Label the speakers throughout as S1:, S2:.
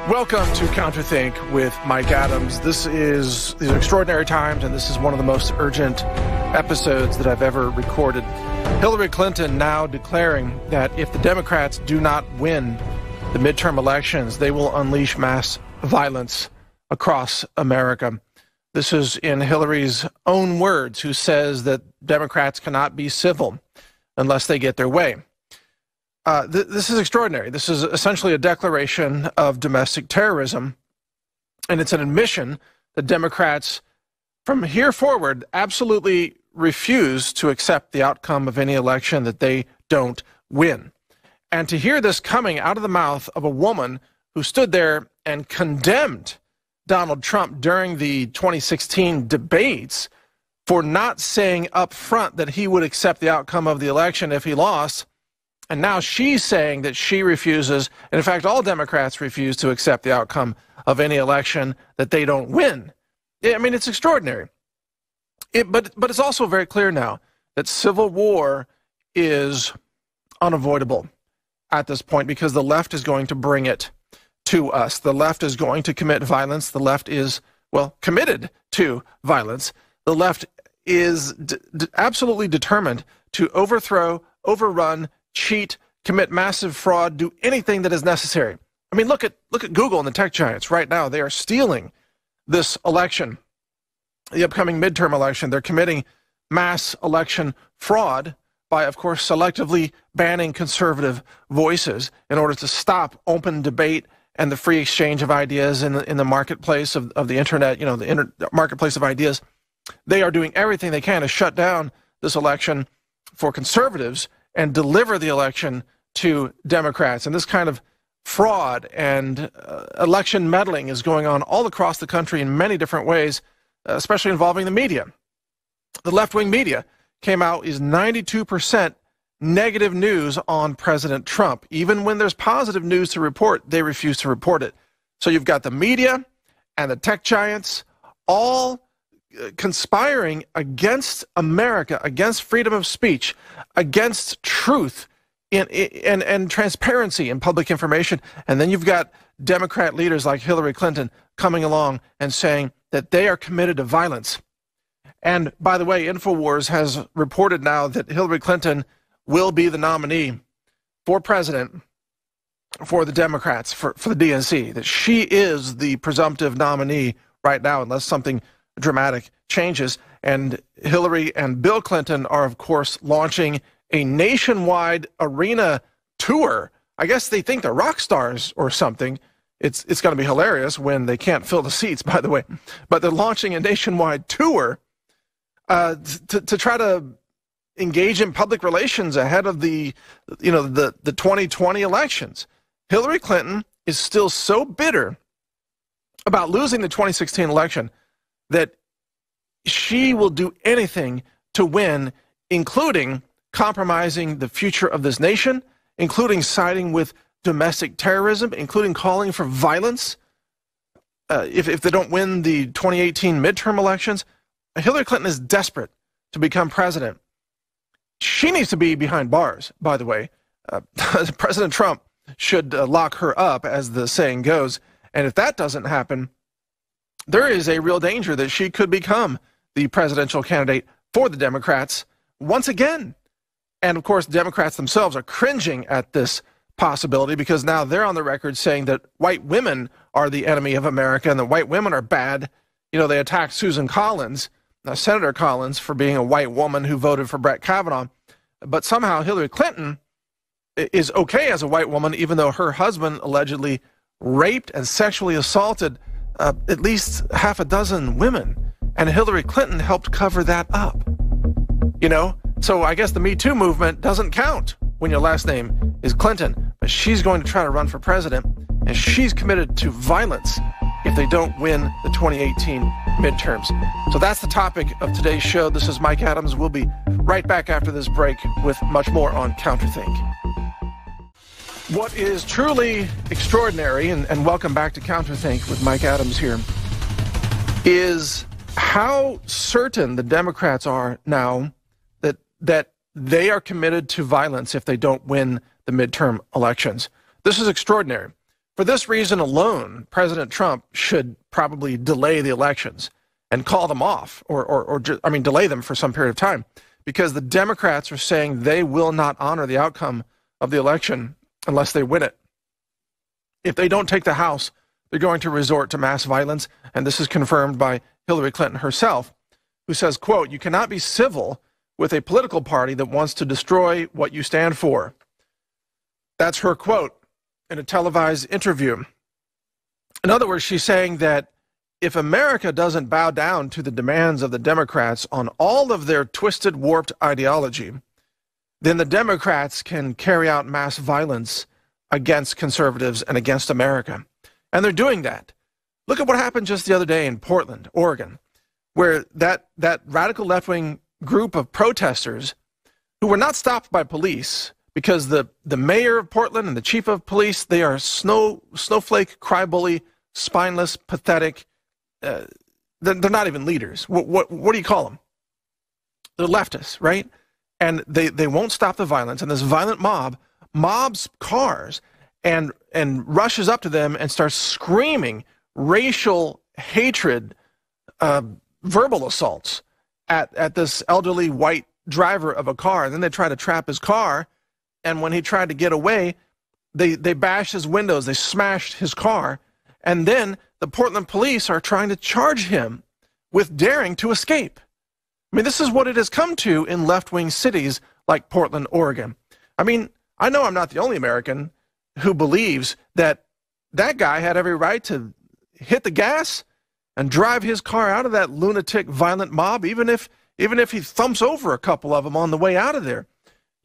S1: Welcome to Counterthink with Mike Adams. These are extraordinary times, and this is one of the most urgent episodes that I've ever recorded. Hillary Clinton now declaring that if the Democrats do not win the midterm elections, they will unleash mass violence across America. This is in Hillary's own words, who says that Democrats cannot be civil unless they get their way. This is extraordinary. This is essentially a declaration of domestic terrorism, and it's an admission that Democrats, from here forward, absolutely refuse to accept the outcome of any election that they don't win. And to hear this coming out of the mouth of a woman who stood there and condemned Donald Trump during the 2016 debates for not saying up front that he would accept the outcome of the election if he lost, and now she's saying that she refuses, and in fact all Democrats refuse to accept the outcome of any election that they don't win. I mean, it's extraordinary. But it's also very clear now that civil war is unavoidable at this point, because the left is going to bring it to us. The left is going to commit violence. The left is, well, committed to violence. The left is absolutely determined to overthrow, overrun, cheat, commit massive fraud, do anything that is necessary. I mean, look at Google and the tech giants right now. They are stealing this election, the upcoming midterm election. They're committing mass election fraud by, of course, selectively banning conservative voices in order to stop open debate and the free exchange of ideas in the marketplace of the internet, the marketplace of ideas. They are doing everything they can to shut down this election for conservatives and deliver the election to Democrats. And this kind of fraud and election meddling is going on all across the country in many different ways, especially involving the media. The left-wing media came out is 92% negative news on President Trump. Even when there's positive news to report, they refuse to report it. So you've got the media and the tech giants all conspiring against America, against freedom of speech, against truth and transparency in public information. And then you've got Democrat leaders like Hillary Clinton coming along and saying that they are committed to violence. And by the way, InfoWars has reported now that Hillary Clinton will be the nominee for president for the Democrats, for the DNC, that she is the presumptive nominee right now, unless something dramatic changes. And Hillary and Bill Clinton are, of course, launching a nationwide arena tour. I guess they think they're rock stars or something. It's going to be hilarious when they can't fill the seats, by the way. But they're launching a nationwide tour to try to engage in public relations ahead of the 2020 elections. Hillary Clinton is still so bitter about losing the 2016 election that she will do anything to win, including compromising the future of this nation, including siding with domestic terrorism, including calling for violence. If they don't win the 2018 midterm elections, Hillary Clinton is desperate to become president. She needs to be behind bars, by the way. President Trump should lock her up, as the saying goes. And if that doesn't happen, there is a real danger that she could become the presidential candidate for the Democrats once again. And of course, Democrats themselves are cringing at this possibility, because now they're on the record saying that white women are the enemy of America and that white women are bad. They attacked Susan Collins, Senator Collins, for being a white woman who voted for Brett Kavanaugh. But somehow Hillary Clinton is okay as a white woman, even though her husband allegedly raped and sexually assaulted at least half a dozen women. And Hillary Clinton helped cover that up. So I guess the Me Too movement doesn't count when your last name is Clinton. But she's going to try to run for president, and she's committed to violence if they don't win the 2018 midterms. So that's the topic of today's show. This is Mike Adams. We'll be right back after this break with much more on Counterthink. What is truly extraordinary, and welcome back to Counterthink with Mike Adams here, is how certain the Democrats are now that they are committed to violence if they don't win the midterm elections. This is extraordinary. For this reason alone, President Trump should probably delay the elections and call them off, or delay them for some period of time, because the Democrats are saying they will not honor the outcome of the election unless they win it. If they don't take the House, they're going to resort to mass violence, and this is confirmed by Hillary Clinton herself, who says, quote, "You cannot be civil with a political party that wants to destroy what you stand for." That's her quote in a televised interview. In other words, she's saying that if America doesn't bow down to the demands of the Democrats on all of their twisted, warped ideology, then the Democrats can carry out mass violence against conservatives and against America. And they're doing that. Look at what happened just the other day in Portland, Oregon, where that radical left-wing group of protesters who were not stopped by police, because the mayor of Portland and the chief of police, they are snowflake, crybaby, spineless, pathetic. They're not even leaders. What do you call them? They're leftists, right? And they won't stop the violence. And this violent mob mobs cars and rushes up to them and starts screaming racial hatred, verbal assaults at this elderly white driver of a car. And then they try to trap his car. And when he tried to get away, they bashed his windows. They smashed his car. And then the Portland police are trying to charge him with daring to escape. I mean, this is what it has come to in left-wing cities like Portland, Oregon. I mean, I know I'm not the only American who believes that that guy had every right to hit the gas and drive his car out of that lunatic, violent mob, even if he thumps over a couple of them on the way out of there.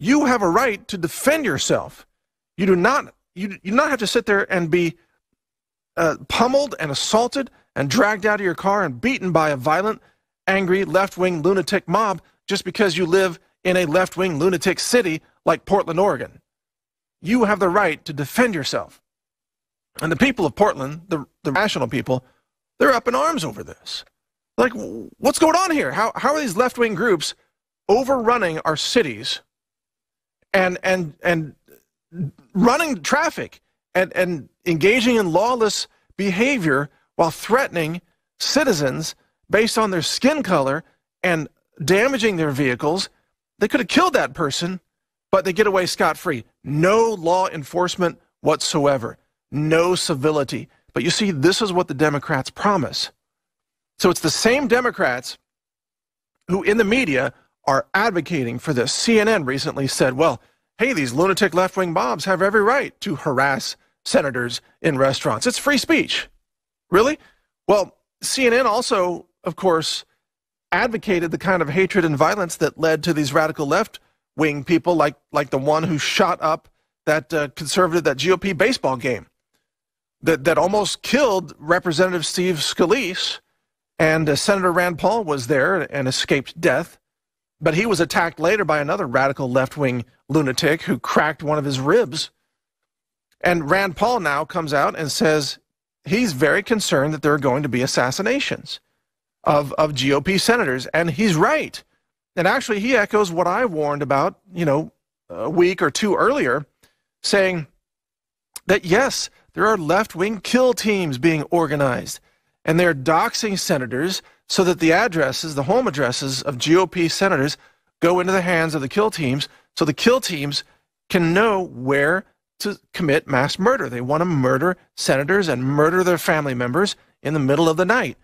S1: You have a right to defend yourself. You do not have to sit there and be pummeled and assaulted and dragged out of your car and beaten by a violent, angry, left-wing lunatic mob just because you live in a left-wing lunatic city like Portland, Oregon. You have the right to defend yourself. And the people of Portland, the rational people, they're up in arms over this. Like, what's going on here? How are these left-wing groups overrunning our cities and running traffic and engaging in lawless behavior while threatening citizens based on their skin color and damaging their vehicles? They could have killed that person, but they get away scot-free. No law enforcement whatsoever. No civility. But you see, this is what the Democrats promise. So it's the same Democrats who in the media are advocating for this. CNN recently said, well, hey, these lunatic left-wing mobs have every right to harass senators in restaurants. It's free speech. Really? Well, CNN also, of course, advocated the kind of hatred and violence that led to these radical left-wing people like the one who shot up that conservative, that GOP baseball game that almost killed Representative Steve Scalise, and Senator Rand Paul was there and escaped death. But he was attacked later by another radical left-wing lunatic who cracked one of his ribs. And Rand Paul now comes out and says he's very concerned that there are going to be assassinations of GOP senators. And he's right. And actually, he echoes what I warned about, a week or two earlier, saying that, yes, there are left-wing kill teams being organized. And they're doxing senators so that the addresses, the home addresses of GOP senators go into the hands of the kill teams, so the kill teams can know where to commit mass murder. They want to murder senators and murder their family members in the middle of the night.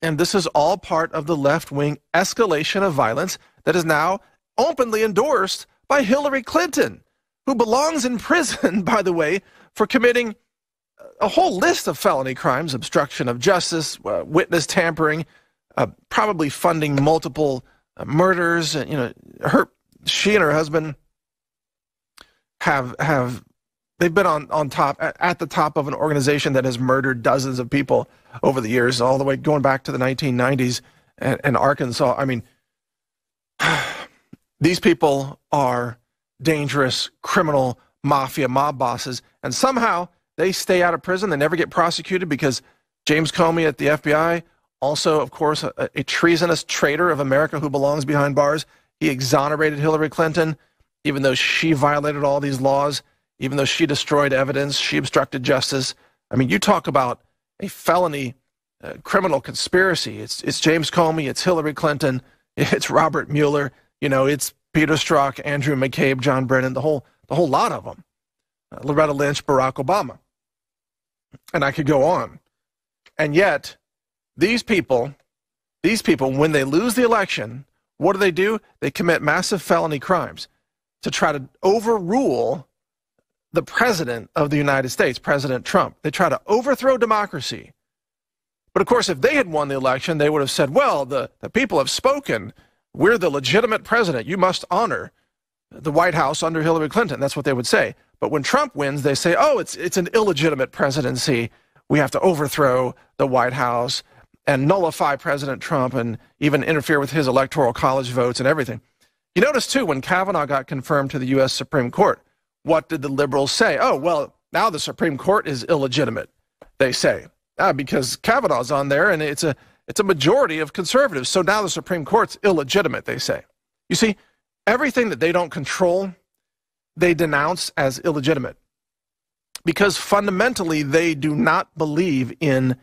S1: And this is all part of the left-wing escalation of violence that is now openly endorsed by Hillary Clinton, who belongs in prison, by the way, for committing a whole list of felony crimes: obstruction of justice, witness tampering, probably funding multiple murders. She and her husband they've been on top, at the top of an organization that has murdered dozens of people over the years, all the way going back to the 1990s and Arkansas. I mean, these people are dangerous, criminal, mafia, mob bosses, and somehow they stay out of prison. They never get prosecuted because James Comey at the FBI, also, of course, a treasonous traitor of America who belongs behind bars, he exonerated Hillary Clinton, even though she violated all these laws, even though she destroyed evidence, she obstructed justice. I mean, you talk about a felony criminal conspiracy. It's James Comey, it's Hillary Clinton, it's Robert Mueller, it's Peter Strzok, Andrew McCabe, John Brennan, the whole lot of them. Loretta Lynch, Barack Obama. And I could go on. And yet, these people, when they lose the election, what do? They commit massive felony crimes to try to overrule the president of the United States, President Trump. They try to overthrow democracy. But of course, if they had won the election, they would have said, well, the people have spoken. We're the legitimate president. You must honor the White House under Hillary Clinton. That's what they would say. But when Trump wins, they say, oh, it's an illegitimate presidency. We have to overthrow the White House and nullify President Trump and even interfere with his electoral college votes and everything. You notice, too, when Kavanaugh got confirmed to the U.S. Supreme Court, what did the liberals say? Oh, well, now the Supreme Court is illegitimate, they say, because Kavanaugh's on there and it's a majority of conservatives. So now the Supreme Court's illegitimate, they say. You see, everything that they don't control, they denounce as illegitimate because fundamentally they do not believe in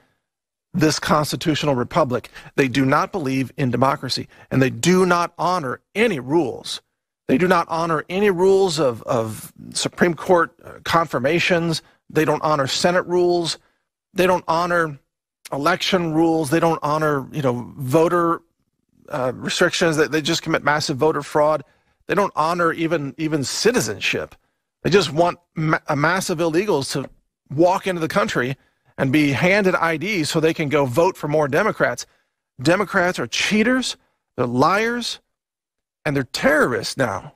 S1: this constitutional republic. They do not believe in democracy, and they do not honor any rules. They do not honor any rules of Supreme Court confirmations. They don't honor Senate rules. They don't honor election rules. They don't honor, voter restrictions. They just commit massive voter fraud. They don't honor even citizenship. They just want a mass of illegals to walk into the country and be handed IDs so they can go vote for more Democrats. Democrats are cheaters, they're liars, and they're terrorists now.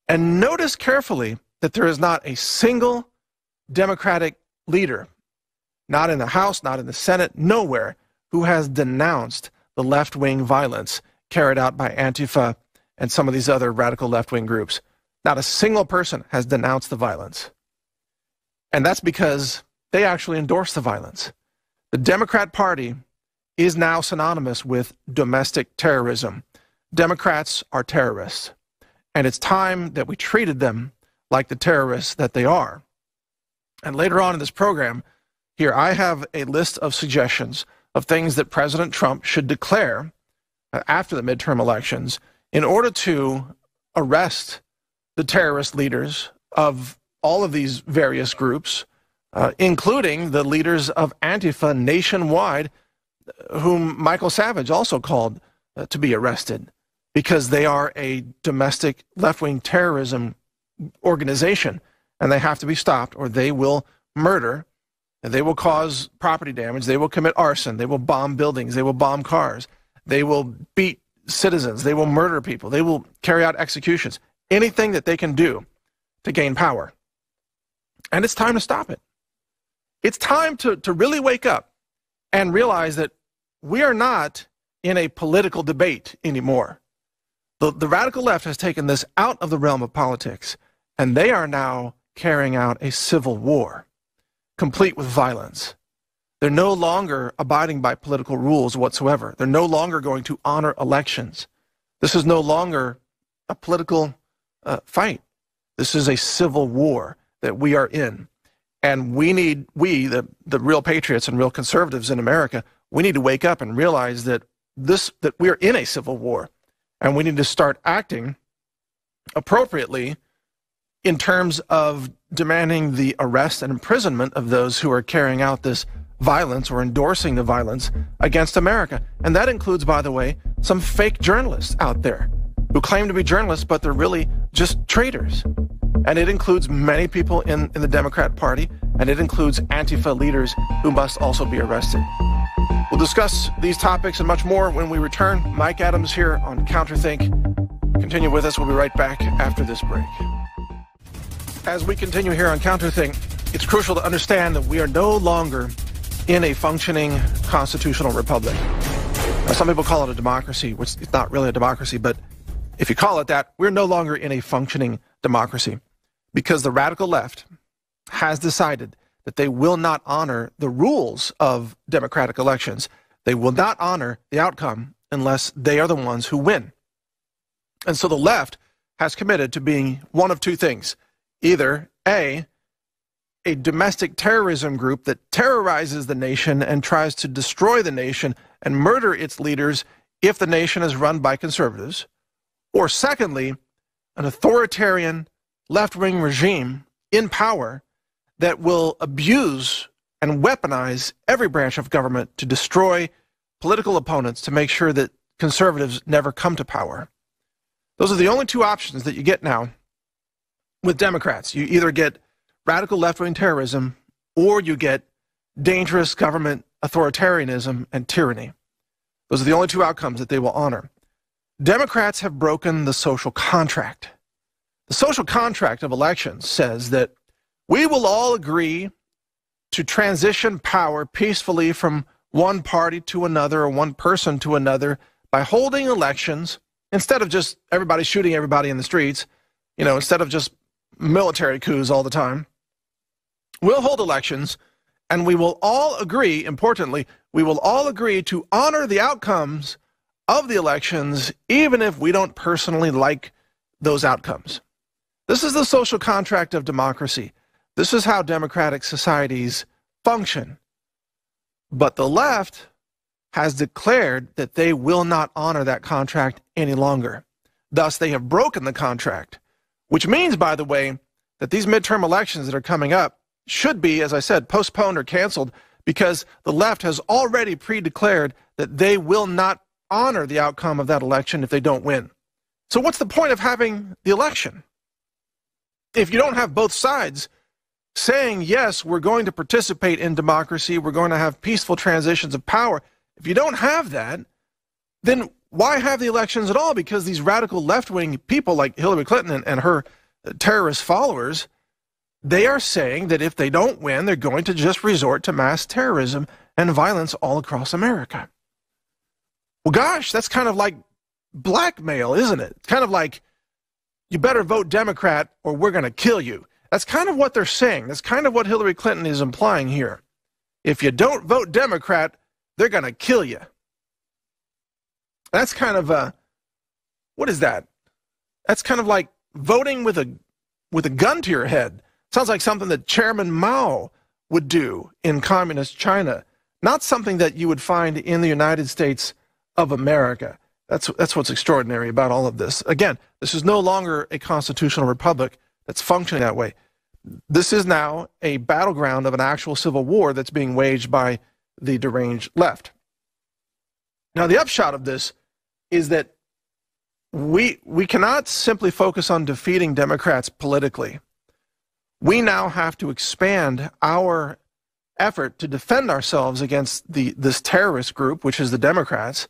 S1: And notice carefully that there is not a single Democratic leader, not in the House, not in the Senate, nowhere, who has denounced the left-wing violence carried out by Antifa and some of these other radical left-wing groups. Not a single person has denounced the violence. And that's because they actually endorse the violence. The Democrat Party is now synonymous with domestic terrorism. Democrats are terrorists. And it's time that we treated them like the terrorists that they are. And later on in this program, here I have a list of suggestions of things that President Trump should declare after the midterm elections in order to arrest the terrorist leaders of all of these various groups, including the leaders of Antifa nationwide, whom Michael Savage also called to be arrested because they are a domestic left-wing terrorism organization, and they have to be stopped or they will murder, and they will cause property damage, they will commit arson, they will bomb buildings, they will bomb cars, they will beat citizens, they will murder people, they will carry out executions, anything that they can do to gain power. And it's time to stop it. It's time to really wake up and realize that we are not in a political debate anymore. The radical left has taken this out of the realm of politics, and they are now carrying out a civil war, complete with violence. They're no longer abiding by political rules whatsoever. They're no longer going to honor elections. This is no longer a political fight. This is a civil war that we are in. And we, the real patriots and real conservatives in America, we need to wake up and realize that we're in a civil war. And we need to start acting appropriately in terms of demanding the arrest and imprisonment of those who are carrying out this violence or endorsing the violence against America. And that includes, by the way, some fake journalists out there who claim to be journalists, but they're really just traitors. And it includes many people in the Democrat Party, and it includes Antifa leaders who must also be arrested. We'll discuss these topics and much more when we return. Mike Adams here on Counterthink. Continue with us. We'll be right back after this break. As we continue here on Counterthink, it's crucial to understand that we are no longer in a functioning constitutional republic. Now, some people call it a democracy, which is not really a democracy, but if you call it that, we're no longer in a functioning democracy because the radical left has decided that they will not honor the rules of democratic elections. They will not honor the outcome unless they are the ones who win. And so the left has committed to being one of two things. Either A, a domestic terrorism group that terrorizes the nation and tries to destroy the nation and murder its leaders if the nation is run by conservatives, or secondly, an authoritarian left-wing regime in power that will abuse and weaponize every branch of government to destroy political opponents to make sure that conservatives never come to power. Those are the only two options that you get now with Democrats. You either get radical left-wing terrorism or you get dangerous government authoritarianism and tyranny. Those are the only two outcomes that they will honor. Democrats have broken the social contract. The social contract of elections says that we will all agree to transition power peacefully from one party to another or one person to another by holding elections instead of just everybody shooting everybody in the streets, instead of just military coups all the time. We'll hold elections, and we will all agree, importantly, we will all agree to honor the outcomes of the elections, even if we don't personally like those outcomes. This is the social contract of democracy. This is how democratic societies function. But the left has declared that they will not honor that contract any longer. Thus, they have broken the contract, which means, by the way, that these midterm elections that are coming up should be, as I said, postponed or canceled because the left has already pre-declared that they will not honor the outcome of that election if they don't win. So what's the point of having the election? If you don't have both sides saying, yes, we're going to participate in democracy, we're going to have peaceful transitions of power, if you don't have that, then why have the elections at all? Because these radical left-wing people like Hillary Clinton and her terrorist followers, they are saying that if they don't win, they're going to just resort to mass terrorism and violence all across America. Well, gosh, that's kind of like blackmail, isn't it? It's kind of like, you better vote Democrat or we're going to kill you. That's kind of what they're saying. That's kind of what Hillary Clinton is implying here. If you don't vote Democrat, they're going to kill you. That's kind of what is that? That's kind of like voting with a gun to your head. Sounds like something that Chairman Mao would do in communist China, not something that you would find in the United States of America. That's what's extraordinary about all of this. Again, this is no longer a constitutional republic that's functioning that way. This is now a battleground of an actual civil war that's being waged by the deranged left. Now, the upshot of this is that we cannot simply focus on defeating Democrats politically. We now have to expand our effort to defend ourselves against this terrorist group, which is the Democrats.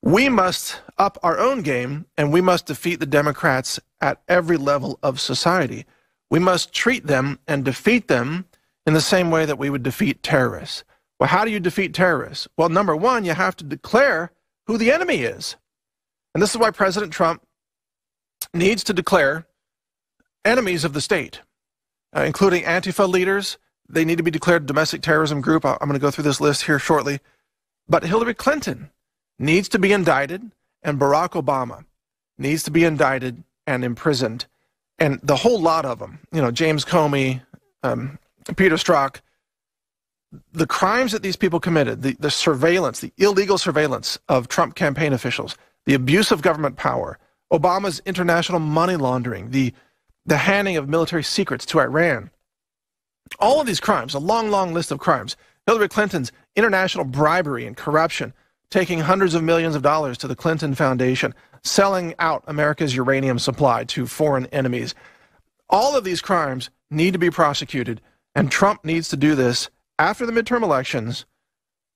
S1: We must up our own game, and we must defeat the Democrats at every level of society. We must treat them and defeat them in the same way that we would defeat terrorists. Well, how do you defeat terrorists? Well, number one, you have to declare who the enemy is. And this is why President Trump needs to declare enemies of the state, including Antifa leaders. They need to be declared a domestic terrorism group. I'm going to go through this list here shortly. But Hillary Clinton needs to be indicted, and Barack Obama needs to be indicted and imprisoned. And the whole lot of them, James Comey, Peter Strzok, the crimes that these people committed, the surveillance, the illegal surveillance of Trump campaign officials, the abuse of government power, Obama's international money laundering, the handing of military secrets to Iran, all of these crimes, a long, long list of crimes, Hillary Clinton's international bribery and corruption, taking hundreds of millions of dollars to the Clinton Foundation, selling out America's uranium supply to foreign enemies. All of these crimes need to be prosecuted, and Trump needs to do this after the midterm elections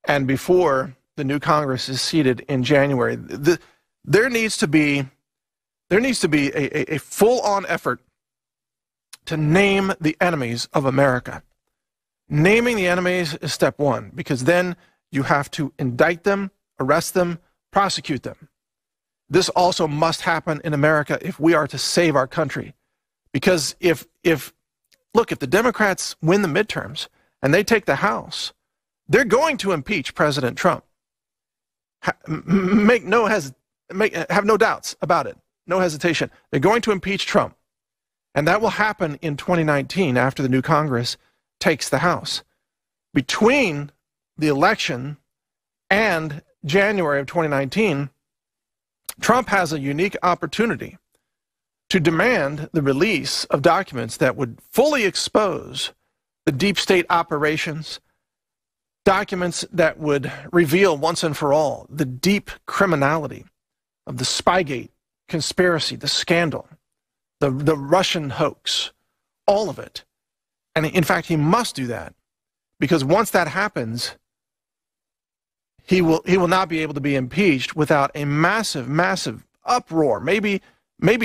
S1: and before the new Congress is seated in January. There needs to be a full-on effort to name the enemies of America. Naming the enemies is step one, because then you have to indict them, arrest them, prosecute them. This also must happen in America if we are to save our country. Because if the Democrats win the midterms and they take the House, they're going to impeach President Trump. Have no doubts about it, no hesitation. They're going to impeach Trump. And that will happen in 2019 after the new Congress takes the House. Between the election and January of 2019, Trump has a unique opportunity to demand the release of documents that would fully expose the deep state operations, documents that would reveal once and for all the deep criminality of the Spygate conspiracy, the scandal, the Russian hoax, all of it. And in fact, he must do that, because once that happens, he will not be able to be impeached without a massive, massive uproar. Maybe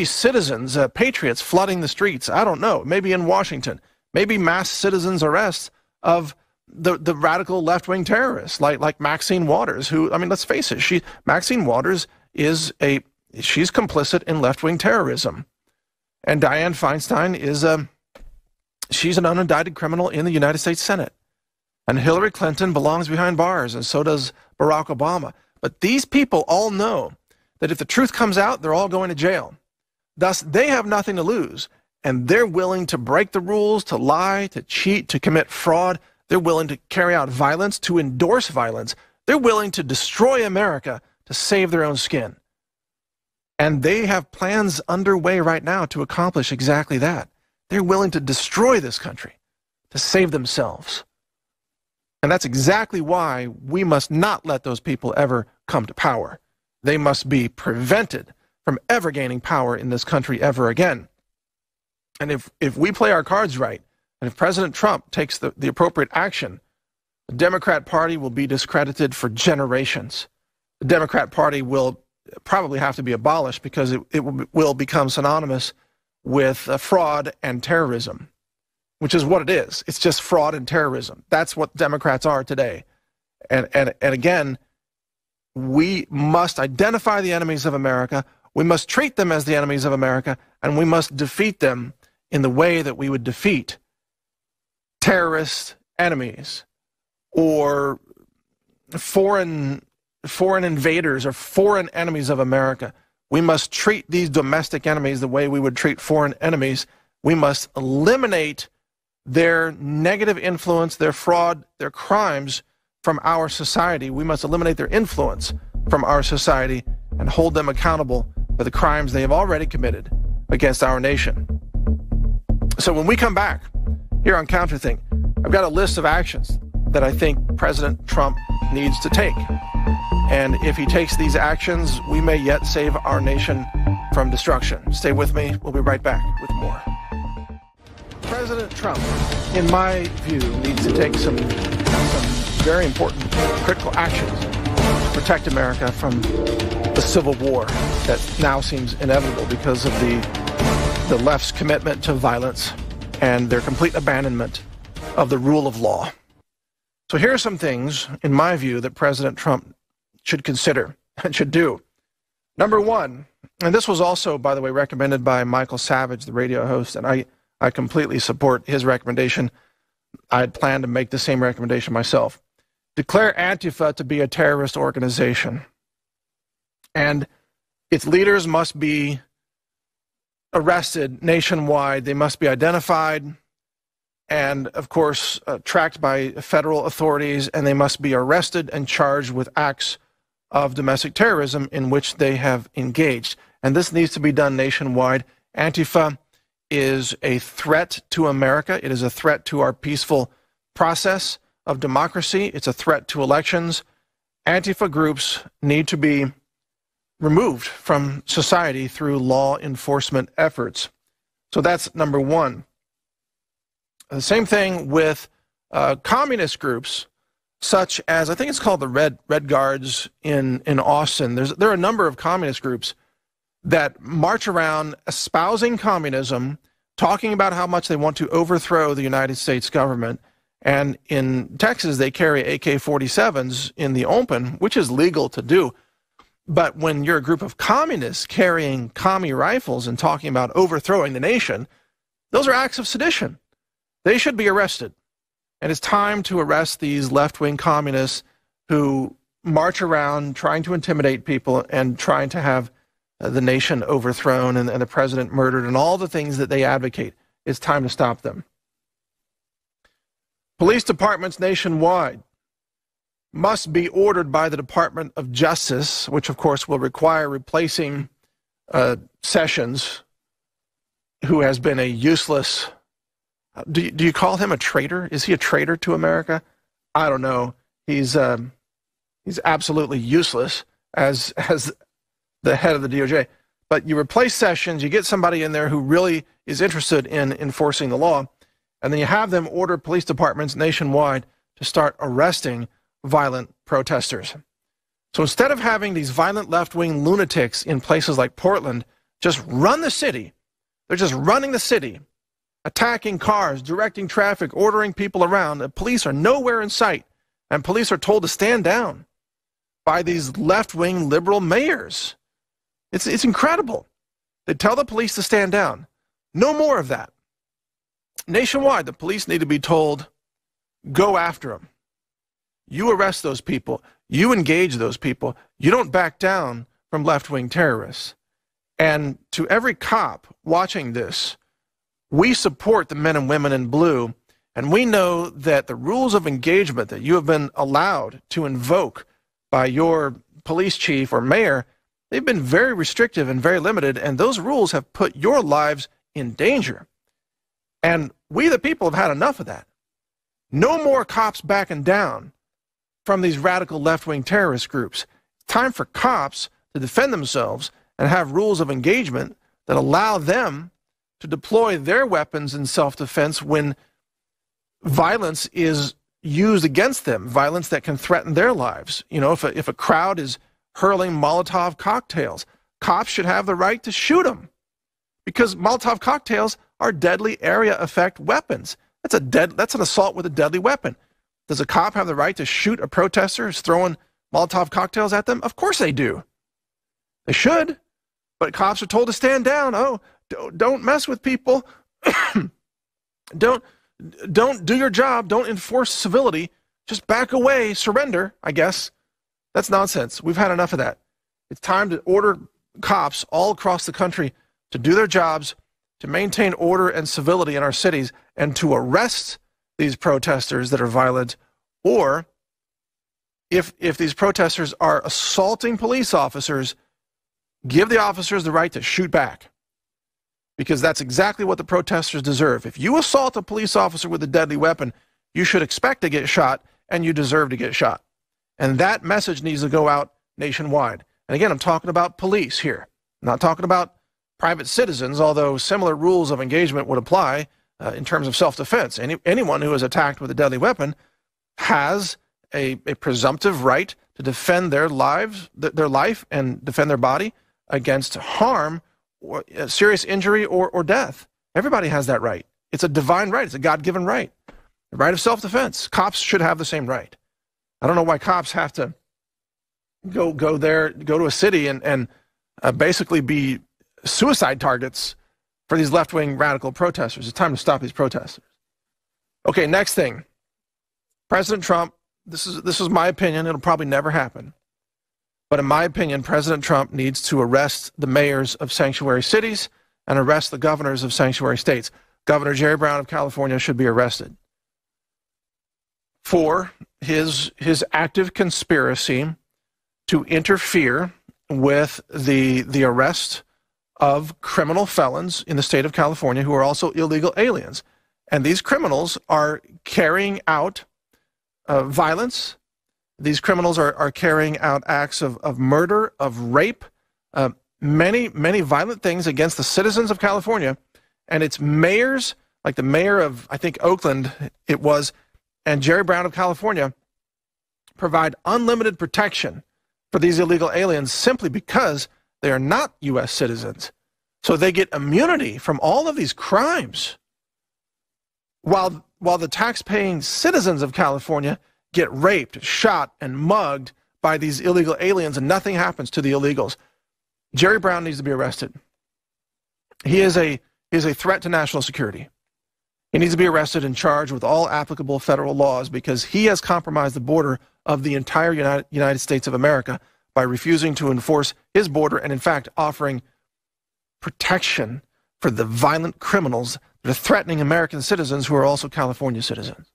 S1: citizens, patriots flooding the streets. I don't know. Maybe in Washington. Maybe mass citizens arrests of the radical left-wing terrorists like Maxine Waters, who, I mean, let's face it, Maxine Waters she's complicit in left-wing terrorism. And Dianne Feinstein she's an unindicted criminal in the United States Senate. And Hillary Clinton belongs behind bars, and so does Barack Obama. But these people all know that if the truth comes out, they're all going to jail. Thus, they have nothing to lose, and they're willing to break the rules, to lie, to cheat, to commit fraud. They're willing to carry out violence, to endorse violence. They're willing to destroy America to save their own skin. And they have plans underway right now to accomplish exactly that. They're willing to destroy this country to save themselves. And that's exactly why we must not let those people ever come to power. They must be prevented from ever gaining power in this country ever again. And if we play our cards right, and if President Trump takes the appropriate action, the Democrat Party will be discredited for generations. The Democrat Party will probably have to be abolished because it will become synonymous with fraud and terrorism, which is what it is. It's just fraud and terrorism. That's what Democrats are today. And again, we must identify the enemies of America. We must treat them as the enemies of America, and we must defeat them in the way that we would defeat terrorist enemies or foreign invaders or foreign enemies of America. We must treat these domestic enemies the way we would treat foreign enemies. We must eliminate their negative influence, their fraud, their crimes from our society. We must eliminate their influence from our society and hold them accountable for the crimes they have already committed against our nation. So when we come back here on Counterthink, I've got a list of actions that I think President Trump needs to take. And if he takes these actions, we may yet save our nation from destruction. Stay with me. We'll be right back with more. President Trump, in my view, needs to take some very important critical actions to protect America from the civil war that now seems inevitable because of the left's commitment to violence and their complete abandonment of the rule of law. So here are some things, in my view, that President Trump should consider and should do. Number one, and this was also, by the way, recommended by Michael Savage, the radio host, and I completely support his recommendation. I had planned to make the same recommendation myself. Declare Antifa to be a terrorist organization. And its leaders must be arrested nationwide. They must be identified and, of course, tracked by federal authorities, and they must be arrested and charged with acts of domestic terrorism in which they have engaged. And this needs to be done nationwide. Antifa is a threat to America. It is a threat to our peaceful process of democracy. It's a threat to elections. Antifa groups need to be removed from society through law enforcement efforts. So that's number one. The same thing with communist groups, such as, I think it's called the Red Guards in Austin. There are a number of communist groups that march around espousing communism, talking about how much they want to overthrow the United States government. And in Texas, they carry AK-47s in the open, which is legal to do. But when you're a group of communists carrying commie rifles and talking about overthrowing the nation, those are acts of sedition. They should be arrested. And it's time to arrest these left-wing communists who march around trying to intimidate people and trying to have the nation overthrown and the president murdered and all the things that they advocate. It's time to stop them. Police departments nationwide must be ordered by the Department of Justice, which of course will require replacing Sessions, who has been a useless... Do you call him a traitor? Is he a traitor to America? I don't know. He's absolutely useless as the head of the DOJ. But you replace Sessions, you get somebody in there who really is interested in enforcing the law, and then you have them order police departments nationwide to start arresting violent protesters. So instead of having these violent left-wing lunatics in places like Portland just run the city, they're just running the city, attacking cars, directing traffic, ordering people around. The police are nowhere in sight, and police are told to stand down by these left-wing liberal mayors. It's incredible. They tell the police to stand down. No more of that. Nationwide, the police need to be told, go after them. You arrest those people. You engage those people. You don't back down from left-wing terrorists. And to every cop watching this, we support the men and women in blue, and we know that the rules of engagement that you have been allowed to invoke by your police chief or mayor, they've been very restrictive and very limited, and those rules have put your lives in danger. And we, the people, have had enough of that. No more cops backing down from these radical left-wing terrorist groups. It's time for cops to defend themselves and have rules of engagement that allow them to deploy their weapons in self-defense when violence is used against them, violence that can threaten their lives. You know, if a crowd is hurling Molotov cocktails, cops should have the right to shoot them, because Molotov cocktails are deadly area effect weapons. That's an assault with a deadly weapon. Does a cop have the right to shoot a protester who's throwing Molotov cocktails at them? Of course they do. They should. But cops are told to stand down. Oh, don't mess with people. Don't do your job. Don't enforce civility. Just back away. Surrender, I guess. That's nonsense. We've had enough of that. It's time to order cops all across the country to do their jobs, to maintain order and civility in our cities, and to arrest these protesters that are violent, or if these protesters are assaulting police officers, give the officers the right to shoot back, because that's exactly what the protesters deserve. If you assault a police officer with a deadly weapon, you should expect to get shot, and you deserve to get shot. And that message needs to go out nationwide. And again, I'm talking about police here. I'm not talking about private citizens, although similar rules of engagement would apply in terms of self-defense. Anyone who is attacked with a deadly weapon has a presumptive right to defend their life and defend their body against harm, or serious injury, or death. Everybody has that right. It's a divine right. It's a God-given right. The right of self-defense. Cops should have the same right. I don't know why cops have to go to a city and basically be suicide targets for these left-wing radical protesters. It's time to stop these protesters. Okay, next thing. President Trump, this is my opinion, it'll probably never happen. But in my opinion, President Trump needs to arrest the mayors of sanctuary cities and arrest the governors of sanctuary states. Governor Jerry Brown of California should be arrested for his active conspiracy to interfere with the arrest of criminal felons in the state of California who are also illegal aliens. And these criminals are carrying out violence. These criminals are carrying out acts of murder, of rape, many violent things against the citizens of California. And it's mayors, like the mayor of, I think, Oakland it was, and Jerry Brown of California, provide unlimited protection for these illegal aliens simply because they are not U.S. citizens. So they get immunity from all of these crimes, while the tax-paying citizens of California get raped, shot, and mugged by these illegal aliens, and nothing happens to the illegals. Jerry Brown needs to be arrested. He is a threat to national security. He needs to be arrested and charged with all applicable federal laws because he has compromised the border of the entire United States of America by refusing to enforce his border and, in fact, offering protection for the violent criminals that are threatening American citizens who are also California citizens.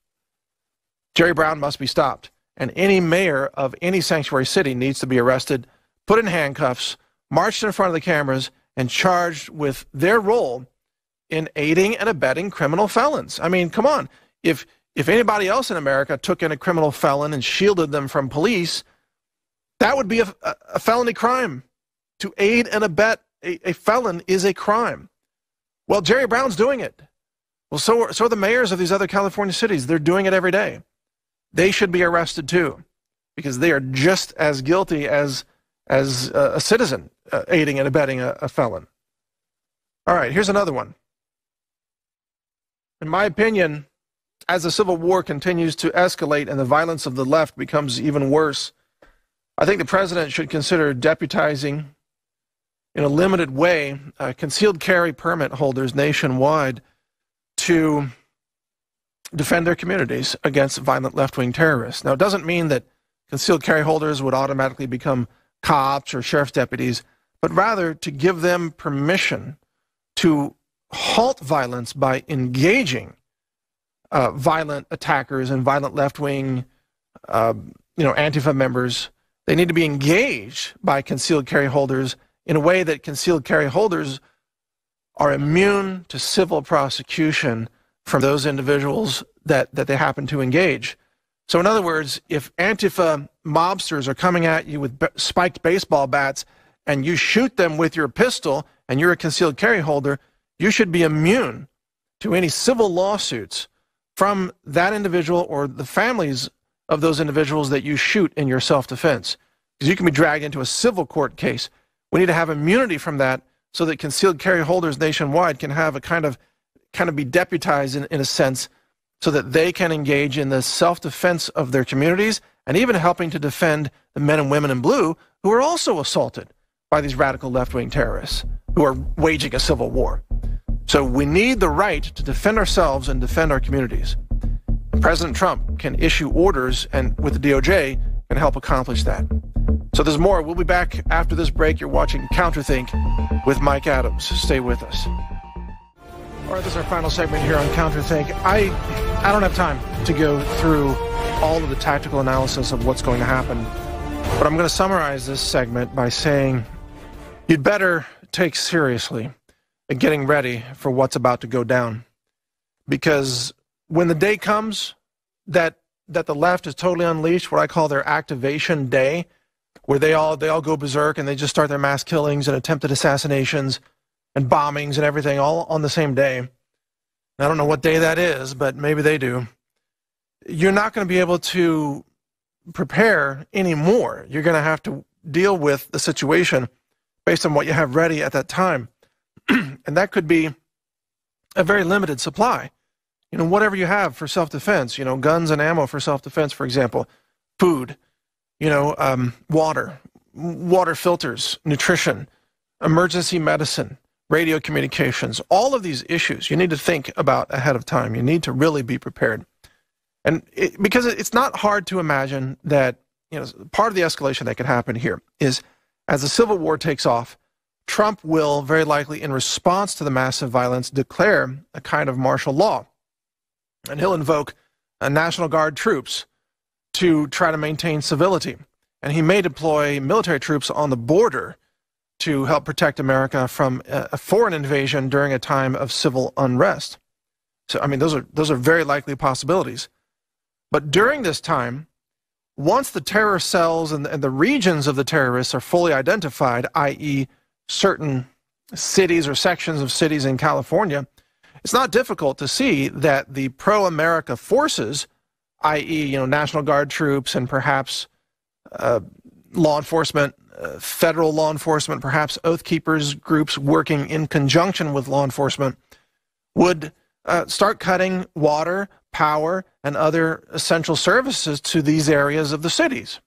S1: Jerry Brown must be stopped, and any mayor of any sanctuary city needs to be arrested, put in handcuffs, marched in front of the cameras, and charged with their role in aiding and abetting criminal felons. I mean, come on. If anybody else in America took in a criminal felon and shielded them from police, that would be a felony crime. To aid and abet a felon is a crime. Well, Jerry Brown's doing it. Well, so are the mayors of these other California cities. They're doing it every day. They should be arrested too, because they are just as guilty as a citizen aiding and abetting a felon. All right, here's another one. In my opinion, as the Civil War continues to escalate and the violence of the left becomes even worse, I think the president should consider deputizing in a limited way concealed carry permit holders nationwide to defend their communities against violent left-wing terrorists. Now, it doesn't mean that concealed carry holders would automatically become cops or sheriff's deputies, but rather to give them permission to halt violence by engaging violent attackers and violent left-wing, Antifa members. They need to be engaged by concealed carry holders in a way that concealed carry holders are immune to civil prosecution from those individuals that they happen to engage. So in other words, if Antifa mobsters are coming at you with spiked baseball bats and you shoot them with your pistol and you're a concealed carry holder, you should be immune to any civil lawsuits from that individual or the families of those individuals that you shoot in your self-defense. Because you can be dragged into a civil court case. We need to have immunity from that so that concealed carry holders nationwide can have a kind of be deputized in a sense so that they can engage in the self-defense of their communities and even helping to defend the men and women in blue who are also assaulted by these radical left-wing terrorists who are waging a civil war. So we need the right to defend ourselves and defend our communities. President Trump can issue orders, and with the DOJ can help accomplish that. So there's more. We'll be back after this break. You're watching Counterthink with Mike Adams. Stay with us. All right, this is our final segment here on Counterthink. I don't have time to go through all of the tactical analysis of what's going to happen, but I'm going to summarize this segment by saying you'd better take seriously getting ready for what's about to go down. Because when the day comes that the left is totally unleashed, what I call their activation day, where they all go berserk and they just start their mass killings and attempted assassinations and bombings and everything all on the same day. I don't know what day that is, but maybe they do. You're not going to be able to prepare anymore. You're going to have to deal with the situation based on what you have ready at that time. And that could be a very limited supply. Whatever you have for self-defense, guns and ammo for self-defense, for example, food, water filters, nutrition, emergency medicine, radio communications, all of these issues you need to think about ahead of time. You need to really be prepared. And because it's not hard to imagine that, part of the escalation that could happen here is as the Civil War takes off, Trump will very likely, in response to the massive violence, declare a kind of martial law. And he'll invoke National Guard troops to try to maintain civility. And he may deploy military troops on the border to help protect America from a foreign invasion during a time of civil unrest. So, those are very likely possibilities. But during this time, once the terror cells and the regions of the terrorists are fully identified, i.e., certain cities or sections of cities in California, it's not difficult to see that the pro-America forces, i.e., National Guard troops and perhaps law enforcement, federal law enforcement, perhaps Oath Keepers groups working in conjunction with law enforcement, would start cutting water, power, and other essential services to these areas of the cities.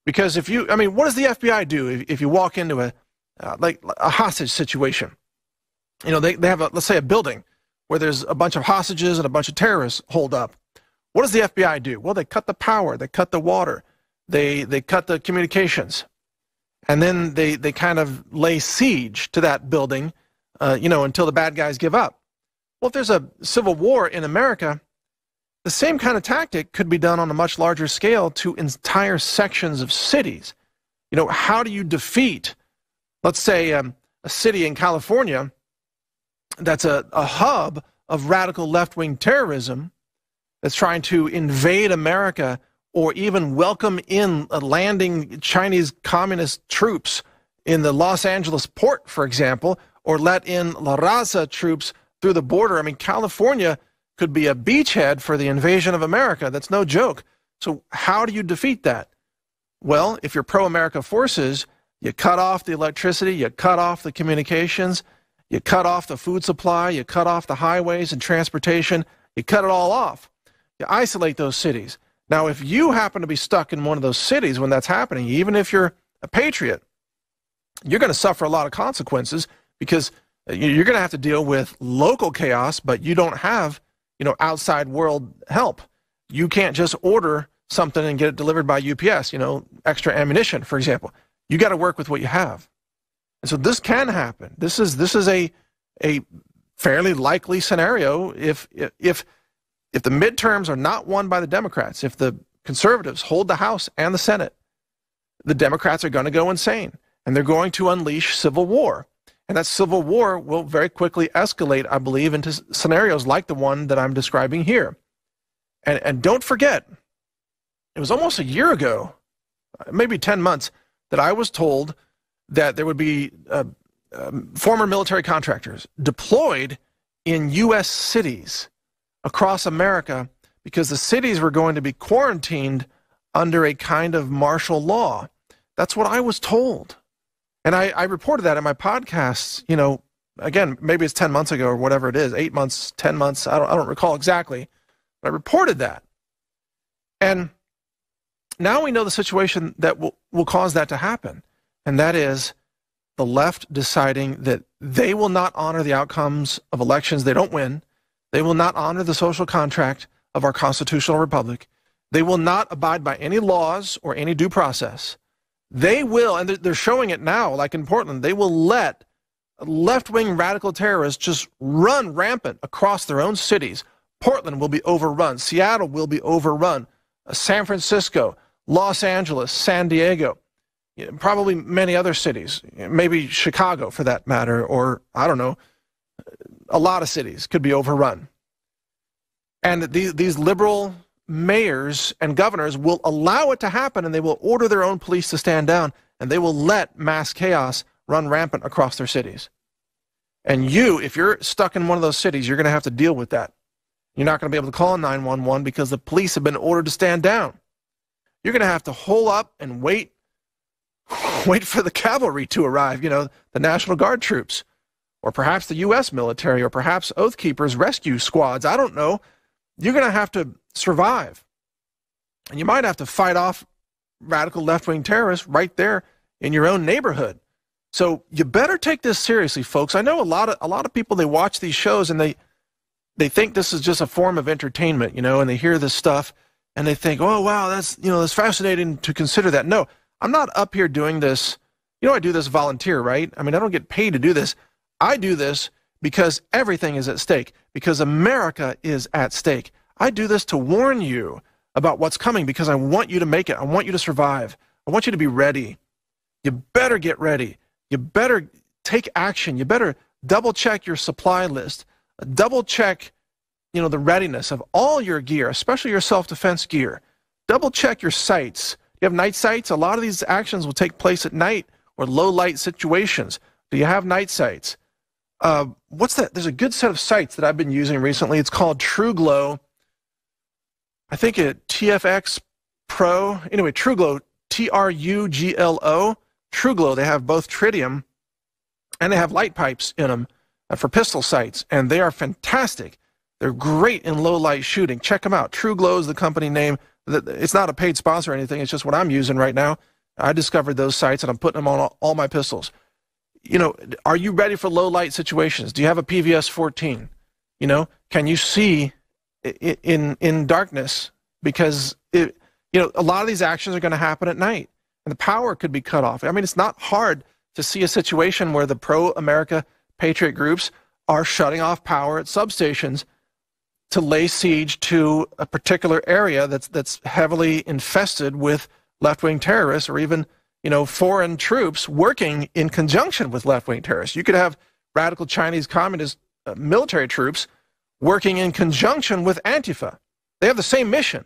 S1: Because what does the FBI do if you walk into a hostage situation? They have let's say a building where there's a bunch of hostages and a bunch of terrorists holed up. What does the FBI do? Well, they cut the power, they cut the water, they cut the communications, and then they kind of lay siege to that building, until the bad guys give up. Well, if there's a civil war in America, the same kind of tactic could be done on a much larger scale to entire sections of cities. You know, how do you defeat, let's say, a city in California that's a hub of radical left-wing terrorism that's trying to invade America or even welcome in landing Chinese communist troops in the Los Angeles port, for example, or let in La Raza troops through the border. I mean, California could be a beachhead for the invasion of America. That's no joke. So how do you defeat that? Well, if you're pro-America forces, you cut off the electricity, you cut off the communications, you cut off the food supply, you cut off the highways and transportation, you cut it all off. You isolate those cities. Now, if you happen to be stuck in one of those cities when that's happening, even if you're a patriot, you're going to suffer a lot of consequences because you're going to have to deal with local chaos, but you don't have, outside world help. You can't just order something and get it delivered by UPS, extra ammunition, for example. You got to work with what you have. And so this can happen. This is a fairly likely scenario if the midterms are not won by the Democrats, if the conservatives hold the House and the Senate, the Democrats are going to go insane, and they're going to unleash civil war. And that civil war will very quickly escalate, I believe, into scenarios like the one that I'm describing here. And don't forget, it was almost a year ago, maybe 10 months, that I was told that there would be former military contractors deployed in U.S. cities across America because the cities were going to be quarantined under a kind of martial law. That's what I was told. And I reported that in my podcasts, again, maybe it's 10 months ago or whatever it is, 8 months, 10 months, I don't recall exactly, but I reported that. And now we know the situation that will cause that to happen, and that is the left deciding that they will not honor the outcomes of elections they don't win. They will not honor the social contract of our constitutional republic. They will not abide by any laws or any due process. They will, and they're showing it now, like in Portland, they will let left-wing radical terrorists just run rampant across their own cities. Portland will be overrun. Seattle will be overrun. San Francisco, Los Angeles, San Diego, probably many other cities, maybe Chicago for that matter, or I don't know, a lot of cities could be overrun. And these liberal mayors and governors will allow it to happen, and they will order their own police to stand down, and they will let mass chaos run rampant across their cities. And if you're stuck in one of those cities, you're going to have to deal with that. You're not going to be able to call 911 because the police have been ordered to stand down. You're going to have to hole up and wait for the cavalry to arrive, the National Guard troops, or perhaps the U.S. military, or perhaps Oath Keepers rescue squads. I don't know. You're going to have to survive. And you might have to fight off radical left-wing terrorists right there in your own neighborhood. So you better take this seriously, folks. I know a lot of people, they watch these shows and they think this is just a form of entertainment, and they hear this stuff and they think, oh, wow, that's fascinating to consider that. No, I'm not up here doing this. I do this volunteer, right? I mean, I don't get paid to do this. I do this because everything is at stake, because America is at stake. I do this to warn you about what's coming because I want you to make it. I want you to survive. I want you to be ready. You better get ready. You better take action. You better double check your supply list. Double check, the readiness of all your gear, especially your self-defense gear. Double check your sights. You have night sights? A lot of these actions will take place at night or low light situations. Do you have night sights? What's that? There's a good set of sights that I've been using recently. It's called TrueGlo. I think TFX Pro. Anyway, TrueGlo, TRUGLO. TrueGlo, they have both tritium and they have light pipes in them for pistol sights, and they are fantastic. They're great in low light shooting. Check them out. TrueGlo is the company name. It's not a paid sponsor or anything. It's just what I'm using right now. I discovered those sights and I'm putting them on all my pistols. Are you ready for low light situations? Do you have a PVS 14? Can you see in darkness? Because a lot of these actions are going to happen at night, and the power could be cut off. I mean, it's not hard to see a situation where the pro-America patriot groups are shutting off power at substations to lay siege to a particular area that's heavily infested with left-wing terrorists, or even, foreign troops working in conjunction with left-wing terrorists. You could have radical Chinese communist military troops working in conjunction with Antifa. They have the same mission,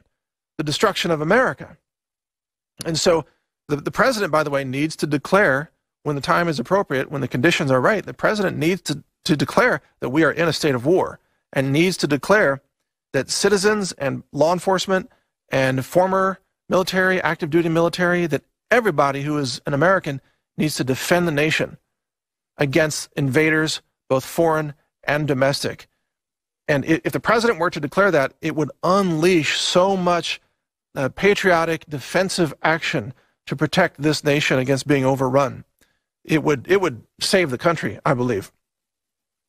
S1: the destruction of America. And so the president, by the way, needs to declare, when the time is appropriate, when the conditions are right, the president needs to declare that we are in a state of war, and needs to declare that citizens and law enforcement and former military, active duty military, that everybody who is an American needs to defend the nation against invaders, both foreign and domestic. And if the president were to declare that, it would unleash so much patriotic defensive action to protect this nation against being overrun. It would save the country, I believe.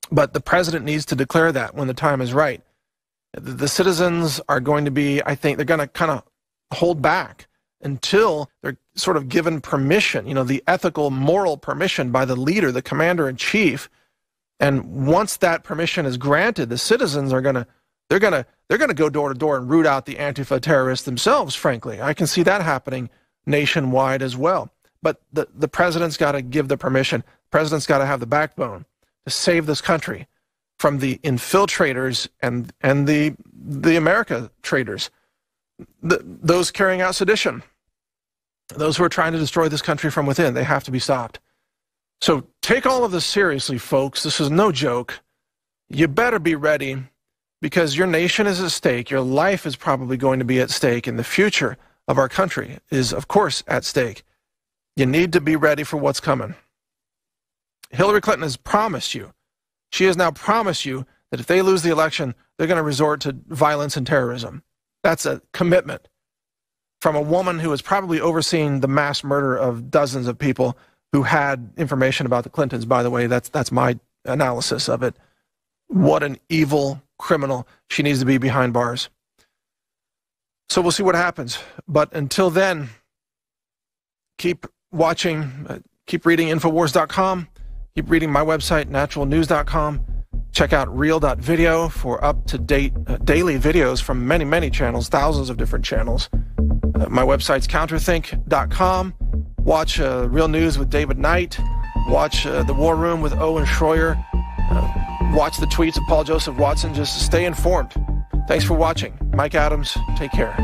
S1: But the president needs to declare that when the time is right. The citizens are going to be, I think, they're going to kind of hold back until they're sort of given permission, the ethical, moral permission by the leader, the commander-in-chief. And once that permission is granted, the citizens are they're going to go door to door and root out the Antifa terrorists themselves, frankly. I can see that happening nationwide as well. But the president's got to give the permission. The president's got to have the backbone to save this country from the infiltrators and the America traitors, those carrying out sedition, those who are trying to destroy this country from within. They have to be stopped. So take all of this seriously, folks. This is no joke. You better be ready, because your nation is at stake. Your life is probably going to be at stake, and the future of our country is, of course, at stake. You need to be ready for what's coming. Hillary Clinton has promised you, she has now promised you, that if they lose the election, they're going to resort to violence and terrorism. That's a commitment from a woman who has probably overseen the mass murder of dozens of people who had information about the Clintons, by the way. That's my analysis of it. What an evil criminal. She needs to be behind bars. So we'll see what happens. But until then, keep watching, keep reading Infowars.com, keep reading my website, naturalnews.com. Check out Real.video for up-to-date daily videos from many, many channels, thousands of different channels. My website's counterthink.com. Watch Real News with David Knight. Watch The War Room with Owen Schroyer. Watch the tweets of Paul Joseph Watson. Just stay informed. Thanks for watching. Mike Adams, take care.